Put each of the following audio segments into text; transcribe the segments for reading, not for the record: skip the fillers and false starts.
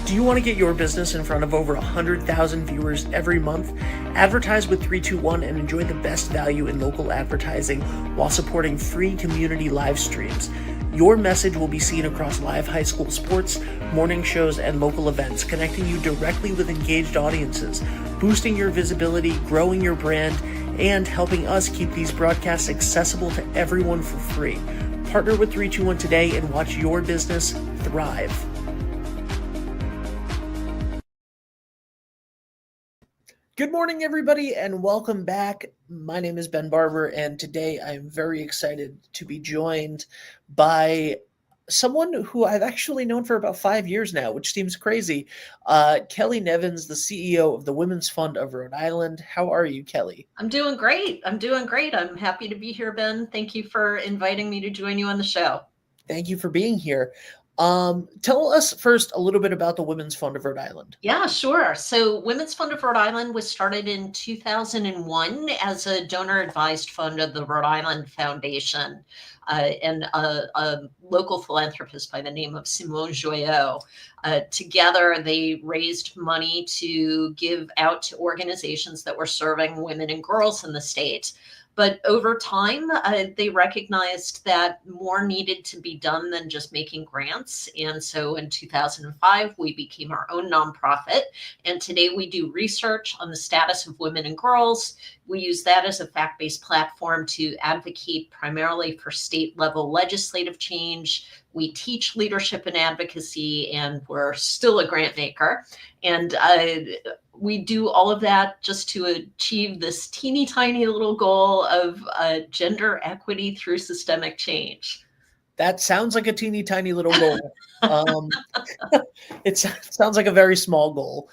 Do you want to get your business in front of over 100,000 viewers every month? Advertise with 321 and enjoy the best value in local advertising while supporting free community live streams. Your message will be seen across live high school sports, morning shows, and local events, connecting you directly with engaged audiences, boosting your visibility, growing your brand, and helping us keep these broadcasts accessible to everyone for free. Partner with 321 today and watch your business thrive. Good morning, everybody, and welcome back. My name is Ben Barber, and today I'm very excited to be joined by someone who I've actually known for about 5 years now, which seems crazy. Kelly Nevins, the CEO of the Women's Fund of Rhode Island. How are you, Kelly? I'm doing great. I'm happy to be here, Ben. Thank you for inviting me to join you on the show. Thank you for being here. Tell us first a little bit about the Women's Fund of Rhode Island. Yeah, sure. So Women's Fund of Rhode Island was started in 2001 as a donor-advised fund of the Rhode Island Foundation and a local philanthropist by the name of Simone Joyaux. Together, they raised money to give out to organizations that were serving women and girls in the state. But over time, they recognized that more needed to be done than just making grants. And so in 2005, we became our own nonprofit. And today we do research on the status of women and girls. We use that as a fact-based platform to advocate primarily for state-level legislative change. We teach leadership and advocacy, and we're still a grant maker. And we do all of that just to achieve this teeny tiny little goal of gender equity through systemic change. That sounds like a teeny tiny little goal. It sounds like a very small goal.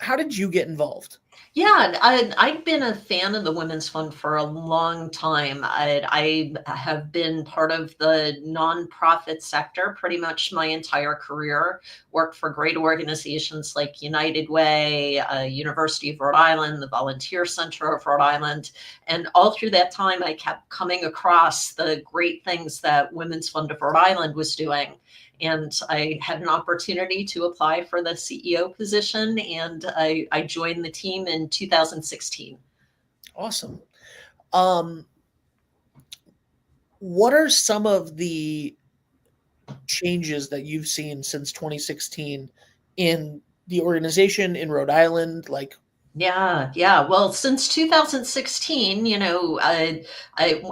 How did you get involved? Yeah, I've been a fan of the Women's Fund for a long time. I have been part of the nonprofit sector pretty much my entire career, worked for great organizations like United Way, University of Rhode Island, the Volunteer Center of Rhode Island. And all through that time, I kept coming across the great things that Women's Fund of Rhode Island was doing. And I had an opportunity to apply for the CEO position, and I joined the team in 2016. Awesome. What are some of the changes that you've seen since 2016 in the organization in Rhode Island? Like, Yeah. Well, since 2016, I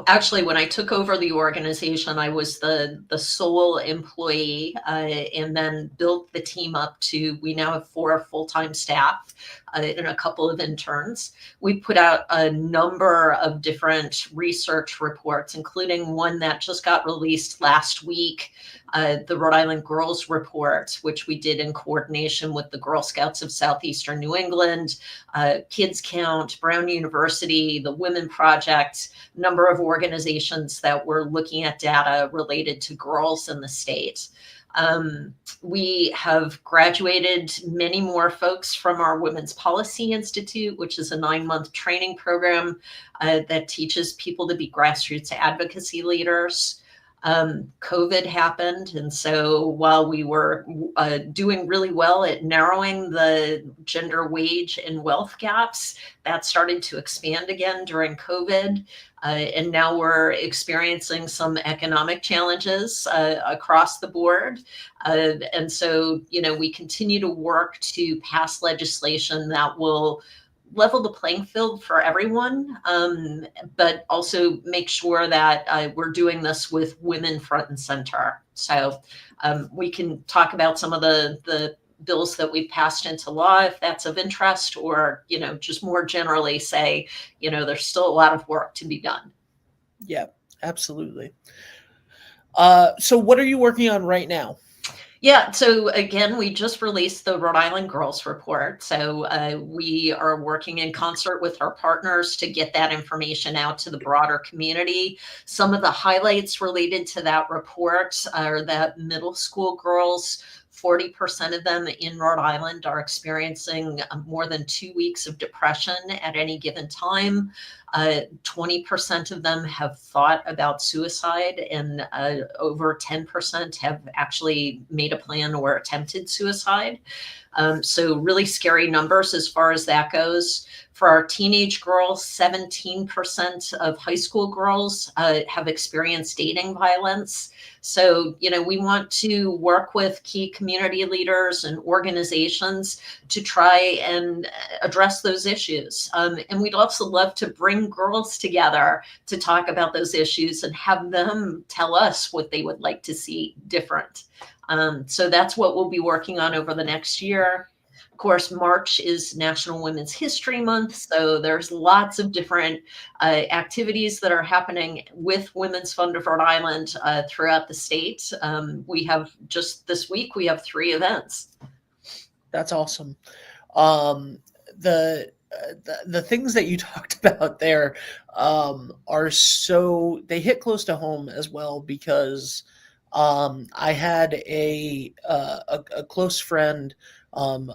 actually, when I took over the organization, I was the sole employee, and then built the team up to, we now have 4 full-time staff and a couple of interns. We put out a number of different research reports, including one that just got released last week, the Rhode Island Girls Report, which we did in coordination with the Girl Scouts of Southeastern New England, Kids Count, Brown University, the Women Project, number of organizations that were looking at data related to girls in the state. We have graduated many more folks from our Women's Policy Institute, which is a 9-month training program that teaches people to be grassroots advocacy leaders. COVID happened. And so while we were doing really well at narrowing the gender wage and wealth gaps, that started to expand again during COVID. And now we're experiencing some economic challenges across the board. And so, we continue to work to pass legislation that will level the playing field for everyone, but also make sure that we're doing this with women front and center. So we can talk about some of the bills that we've passed into law if that's of interest, or, just more generally say, there's still a lot of work to be done. Yeah, absolutely. So what are you working on right now? Yeah, so again, we just released the Rhode Island Girls Report. So we are working in concert with our partners to get that information out to the broader community. Some of the highlights related to that report are that middle school girls 40% of them in Rhode Island are experiencing more than 2 weeks of depression at any given time. 20% of them have thought about suicide, and over 10% have actually made a plan or attempted suicide. So really scary numbers as far as that goes. For our teenage girls, 17% of high school girls have experienced dating violence. So, we want to work with key community leaders and organizations to try and address those issues. And we'd also love to bring girls together to talk about those issues and have them tell us what they would like to see different. So that's what we'll be working on over the next year. Of course, March is National Women's History Month, so there's lots of different activities that are happening with Women's Fund of Rhode Island throughout the state. We have just this week, we have 3 events. That's awesome. The things that you talked about there are they hit close to home as well, because I had a close friend,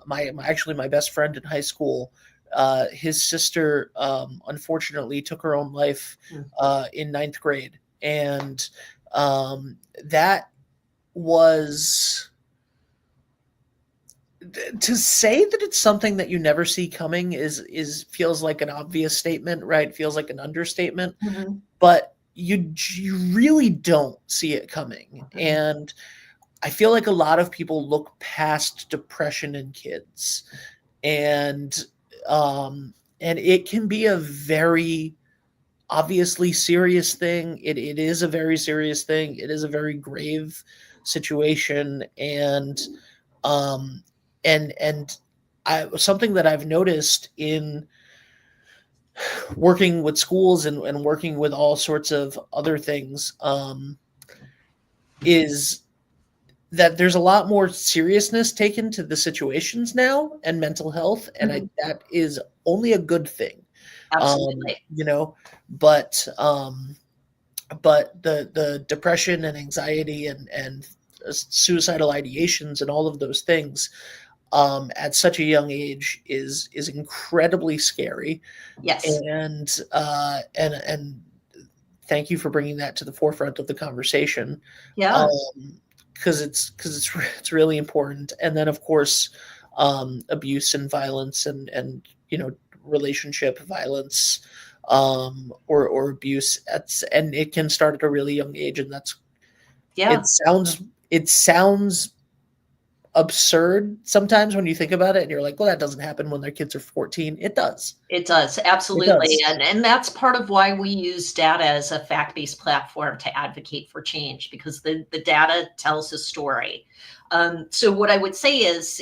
my best friend in high school. His sister unfortunately took her own life in 9th grade, and that was, to say that it's something that you never see coming is feels like an obvious statement, right? Feels like an understatement, but you really don't see it coming. And I feel like a lot of people look past depression in kids, and it can be a very obviously serious thing. It is a very serious thing. It is a very grave situation, and something that I've noticed in working with schools and working with all sorts of other things is that there's a lot more seriousness taken to the situations now and mental health, and that is only a good thing. Absolutely. But the depression and anxiety and suicidal ideations and all of those things at such a young age is incredibly scary. Yes. And thank you for bringing that to the forefront of the conversation. Yeah. Because it's really important. And then, of course, abuse and violence and relationship violence or abuse, and it can start at a really young age, and it sounds absurd sometimes when you think about it, and you're like, well, that doesn't happen when their kids are 14. It does. It does, absolutely. And that's part of why we use data as a fact-based platform to advocate for change, because the data tells a story. So what I would say is,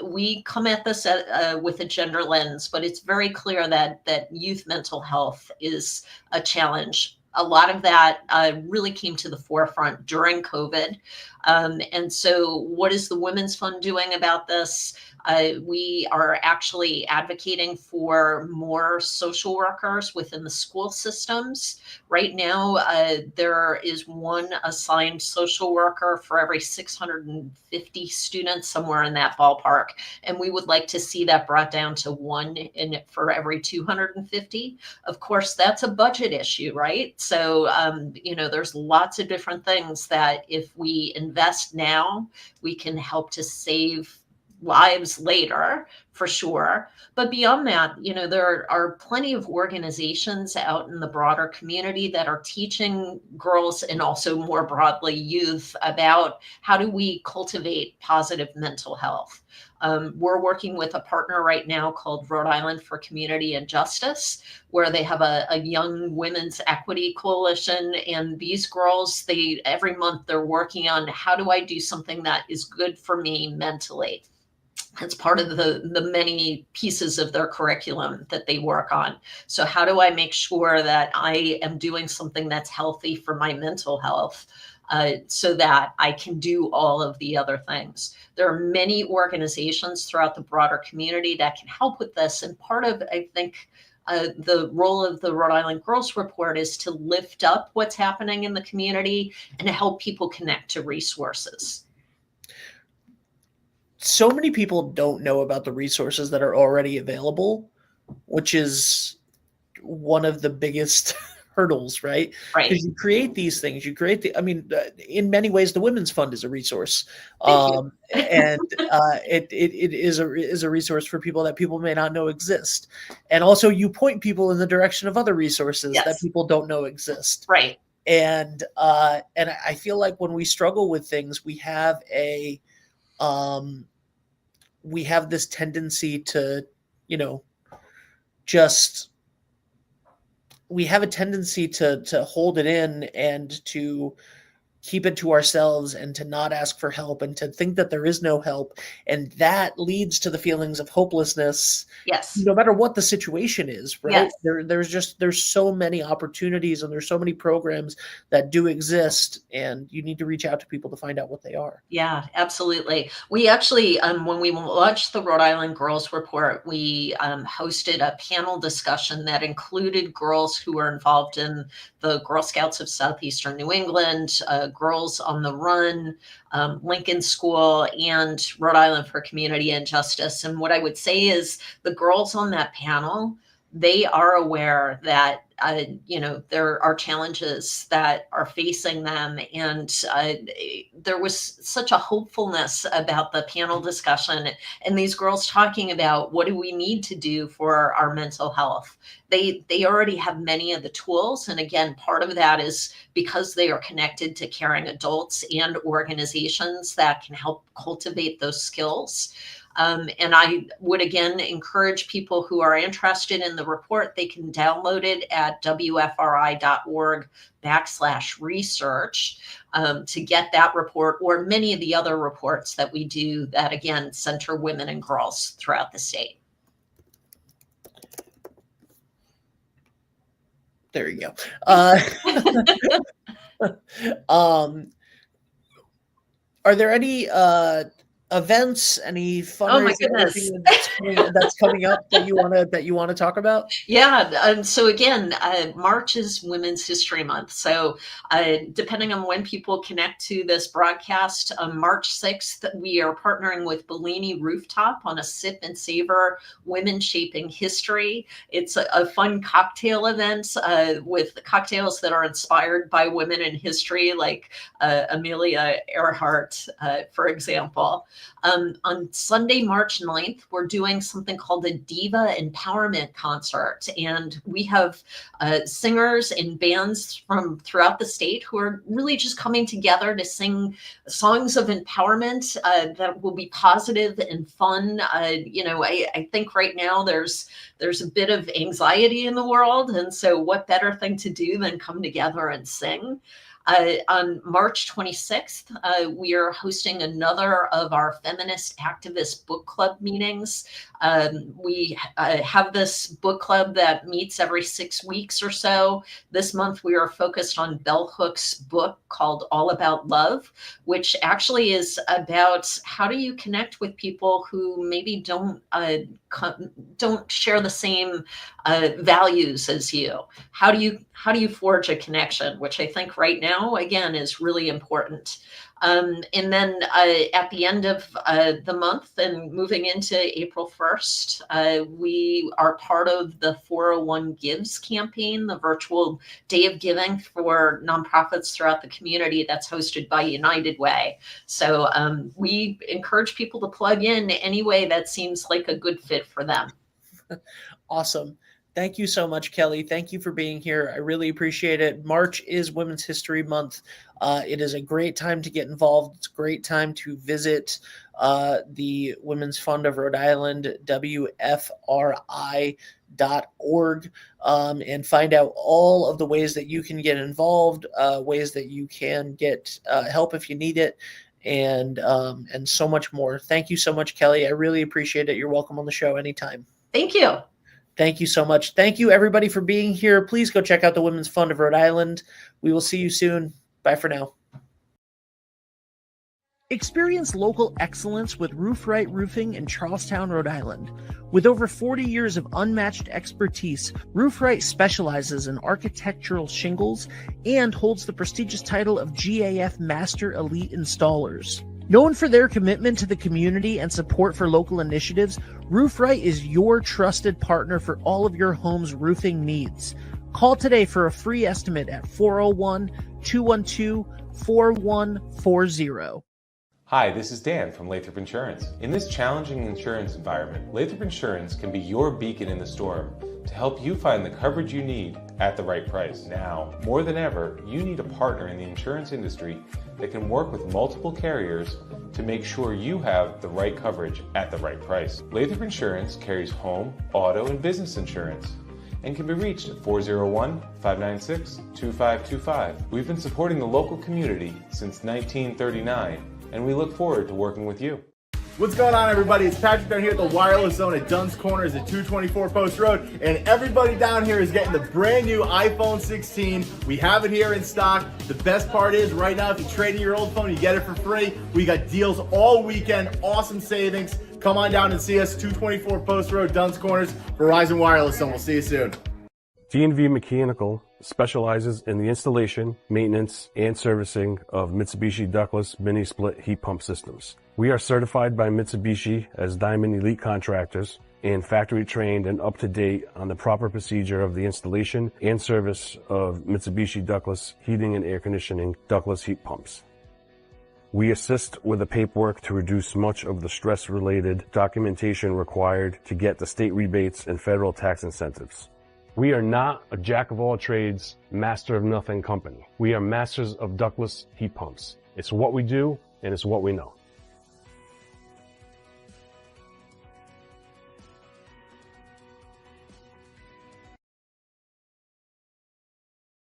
we come at this with a gender lens, but it's very clear that youth mental health is a challenge. A lot of that really came to the forefront during COVID. And so what is the Women's Fund doing about this? We are actually advocating for more social workers within the school systems. Right now, there is one assigned social worker for every 650 students, somewhere in that ballpark. And we would like to see that brought down to one for every 250. Of course, that's a budget issue, right? So, there's lots of different things that if we invest now, we can help to save lives later, for sure. But beyond that, there are plenty of organizations out in the broader community that are teaching girls, and also more broadly youth, about how do we cultivate positive mental health. We're working with a partner right now called Rhode Island for Community and Justice, where they have a young women's equity coalition. And these girls, every month they're working on, how do I do something that is good for me mentally? It's part of the many pieces of their curriculum that they work on. So how do I make sure that I am doing something that's healthy for my mental health, so that I can do all of the other things? There are many organizations throughout the broader community that can help with this. And part of, I think, the role of the Rhode Island Girls Report is to lift up what's happening in the community and to help people connect to resources. so many people don't know about the resources that are already available, which is one of the biggest hurdles, right? Right. Because you create these things, in many ways, the Women's Fund is a resource, Thank you. and it is a resource for people that people may not know exist, and also you point people in the direction of other resources that Yes. people don't know exist, Right. and I feel like when we struggle with things, um, we have this tendency to, you know, just we have a tendency to hold it in and to keep it to ourselves and to not ask for help and to think that there is no help, and that leads to the feelings of hopelessness Yes. no matter what the situation is, right? Yes. There's so many opportunities and there's so many programs that do exist, and you need to reach out to people to find out what they are. Yeah, absolutely. We actually, when we launched the Rhode Island Girls Report, we hosted a panel discussion that included girls who were involved in the Girl Scouts of Southeastern New England, Girls on the Run, Lincoln School, and Rhode Island for Community and Justice. And what I would say is the girls on that panel, they are aware that there are challenges that are facing them, and there was such a hopefulness about the panel discussion and these girls talking about what do we need to do for our mental health. They already have many of the tools, and again, part of that is because they are connected to caring adults and organizations that can help cultivate those skills. And I would again encourage people who are interested in the report, they can download it at wfri.org/research to get that report, or many of the other reports that we do that again center women and girls throughout the state. There you go. Are there any events, any Oh my fundraising, goodness. anything that's coming up that you want to talk about? Yeah. So again, March is Women's History Month. So depending on when people connect to this broadcast, on March 6th, we are partnering with Bellini Rooftop on a Sip and Savor Women Shaping History. It's a fun cocktail event with cocktails that are inspired by women in history, like Amelia Earhart, for example. On Sunday, March 9th, we're doing something called the Diva Empowerment Concert. And we have singers and bands from throughout the state who are really just coming together to sing songs of empowerment that will be positive and fun. I think right now there's a bit of anxiety in the world. And so what better thing to do than come together and sing? On March 26th, we are hosting another of our feminist activist book club meetings. We have this book club that meets every 6 weeks or so. This month, we are focused on Bell Hook's book called All About Love, which actually is about how do you connect with people who maybe don't share the same values as you. How do you forge a connection, which I think right now again is really important. And then at the end of the month and moving into April 1st, we are part of the 401 Gives campaign, the virtual day of giving for nonprofits throughout the community that's hosted by United Way. So we encourage people to plug in any way that seems like a good fit for them. Awesome. Thank you so much, Kelly. Thank you for being here. I really appreciate it. March is Women's History Month. It is a great time to get involved. It's a great time to visit the Women's Fund of Rhode Island, WFRI.org, and find out all of the ways that you can get involved, ways that you can get help if you need it, and so much more. Thank you so much, Kelly. I really appreciate it. You're welcome on the show anytime. Thank you. Thank you so much. Thank you, everybody, for being here. Please go check out the Women's Fund of Rhode Island. We will see you soon. Bye for now. Experience local excellence with Roof Right Roofing in Charlestown, Rhode Island. With over 40 years of unmatched expertise, Roof Right specializes in architectural shingles and holds the prestigious title of GAF Master Elite Installers. Known for their commitment to the community and support for local initiatives, RoofRite is your trusted partner for all of your home's roofing needs. Call today for a free estimate at 401-212-4140. Hi, this is Dan from Lathrop Insurance. In this challenging insurance environment, Lathrop Insurance can be your beacon in the storm to help you find the coverage you need at the right price. Now, more than ever, you need a partner in the insurance industry that can work with multiple carriers to make sure you have the right coverage at the right price. Lathrop Insurance carries home, auto, and business insurance and can be reached at 401-596-2525. We've been supporting the local community since 1939, and we look forward to working with you. What's going on, everybody? It's Patrick down here at the Wireless Zone at Dunn's Corners at 224 Post Road, and everybody down here is getting the brand new iPhone 16. We have it here in stock. The best part is right now, if you trade in your old phone, you get it for free. We got deals all weekend, awesome savings. Come on down and see us, 224 Post Road, Dunn's Corners, Verizon Wireless Zone. We'll see you soon. D&V Mechanical specializes in the installation, maintenance, and servicing of Mitsubishi ductless mini-split heat pump systems. We are certified by Mitsubishi as Diamond Elite Contractors and factory trained and up to date on the proper procedure of the installation and service of Mitsubishi ductless heating and air conditioning ductless heat pumps. We assist with the paperwork to reduce much of the stress-related documentation required to get the state rebates and federal tax incentives. We are not a jack-of-all-trades, master-of-nothing company. We are masters of ductless heat pumps. It's what we do, and it's what we know.